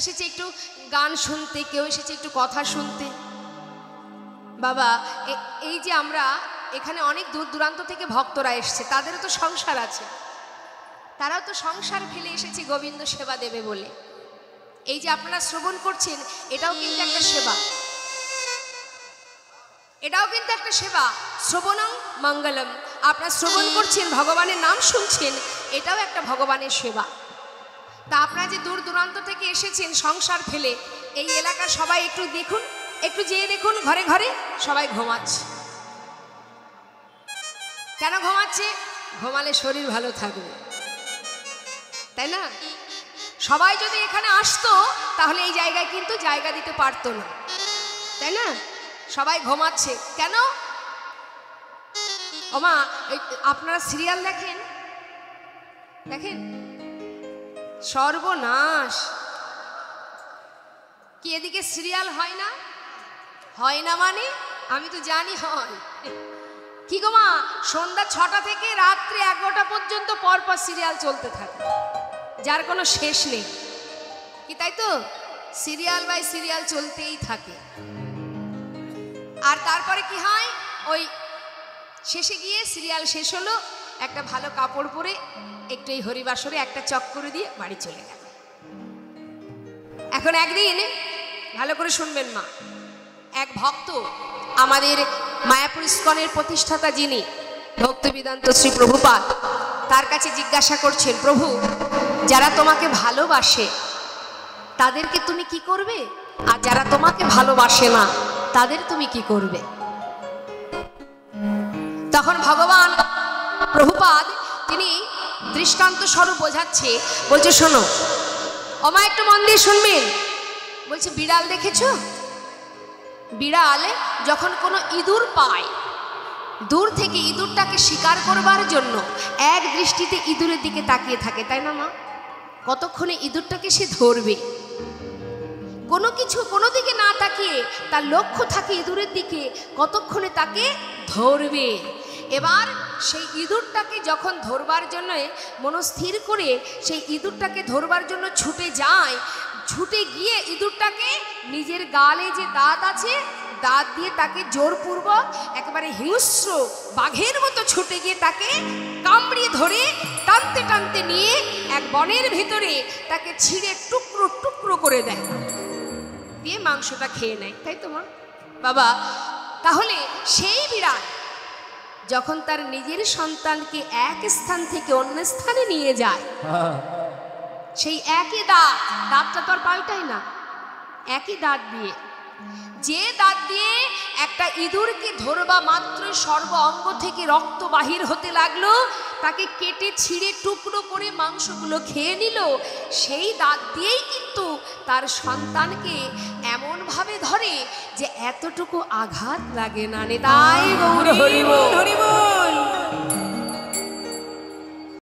এসেছে একটু গান শুনতে, কেউ এসেছে একটু কথা শুনতে। বাবা এই যে আমরা এখানে অনেক দূর দূরান্ত থেকে ভক্তরা এসছে, তাদেরও তো সংসার আছে, তারাও তো সংসার ফেলে এসেছে গোবিন্দ সেবা দেবে বলে। এই যে আপনারা শ্রবণ করছেন, এটাও কিন্তু একটা সেবা, এটাও কিন্তু একটা সেবা। শ্রবণং মঙ্গলম, আপনারা শ্রবণ করছেন, ভগবানের নাম শুনছেন, এটাও একটা ভগবানের সেবা। তা আপনারা যে দূর দূরান্ত থেকে এসেছেন সংসার ফেলে, এই এলাকার সবাই একটু দেখুন, একটু যেয়ে দেখুন, ঘরে ঘরে সবাই ঘুমাচ্ছে। কেন ঘুমাচ্ছে? ঘুমালে শরীর ভালো থাকবে, তাই না? সবাই যদি এখানে আসতো তাহলে এই জায়গায় কিন্তু জায়গা দিতে পারতো না, তাই না? সবাই ঘুমাচ্ছে কেন? ওমা আপনারা সিরিয়াল দেখেন? দেখেন? সর্বনাশ! কি এদিকে সিরিয়াল হয় না? হয় না মানে আমি তো জানি হয়। কি গো মা, সন্ধ্যা 6টা থেকে রাত্রি 11টা পর্যন্ত পরপর সিরিয়াল চলতে থাকে, যার কোনো শেষ নেই। কি তাই তো? সিরিয়াল বাই সিরিয়াল চলতেই থাকে। আর তারপরে কি হয়, ওই শেষে গিয়ে সিরিয়াল শেষ হলো, একটা ভালো কাপড় পরে একটু এই হরিবাসরে একটা চক্কর দিয়ে বাড়ি চলে গেল। এখন একদিন ভালো করে শুনবেন মা, এক ভক্ত আমাদের মায়াপুর ইস্কনের প্রতিষ্ঠাতা যিনি ভক্তবেদান্ত শ্রী প্রভুপাদ, তার কাছে জিজ্ঞাসা করছেন, প্রভু যারা তোমাকে ভালোবাসে তাদেরকে তুমি কি করবে, আর যারা তোমাকে ভালোবাসে না তাদের তুমি কি করবে? তখন ভগবান প্রভুপাদ তিনি দৃষ্টান্ত স্বরূপ বোঝাচ্ছে, বলছে শোনো ওমা, একটু মন দিয়ে শুনবেন। বলছে বিড়াল দেখেছো? বিড়াল যখন কোনো ইঁদুর পায়, দূর থেকে ইঁদুরটাকে শিকার করবার জন্য এক দৃষ্টিতে ইঁদুরের দিকে তাকিয়ে থাকে, তাই না মা? কতক্ষণে ইঁদুরটাকে সে ধরবে, কোনো কিছু কোনো দিকে না তাকিয়ে তার লক্ষ্য থাকে ইঁদুরের দিকে, কতক্ষণে তাকে ধরবে। এবার সেই ইঁদুরটাকে যখন ধরবার জন্য মনস্থির করে সেই ইঁদুরটাকে ধরবার জন্য ছুটে যায়, ছুটে গিয়ে ইঁদুরটাকে নিজের গালে যে দাঁত আছে দাঁত দিয়ে তাকে জোরপূর্বক একেবারে হিংস্র বাঘের মতো ছুটে গিয়ে তাকে কামড়িয়ে ধরে টানতে টানতে নিয়ে এক বনের ভেতরে তাকে ছিঁড়ে টুকরো টুকরো করে দেয়, দিয়ে মাংসটা খেয়ে নেয়, তাই তো মা? বাবা তাহলে সেই বিড়াল যখন তার নিজের সন্তানকে এক স্থান থেকে অন্য স্থানে নিয়ে যায়, সেই একই দাঁতটা তো আর পাল্টায় না, একই দাঁত দিয়ে, যে দাঁত দিয়ে একটা ইঁদুরকে ধরবা মাত্র সর্ব অঙ্গ থেকে রক্ত বাহির হতে লাগলো, তাকে কেটে ছিঁড়ে টুকরো করে মাংসগুলো খেয়ে নিল, সেই দাঁত দিয়েই কিন্তু তার সন্তানকে এমন ভাবে ধরে যে এতটুকু আঘাত লাগে না। তাই গৌরী হরি বল, হরি বল।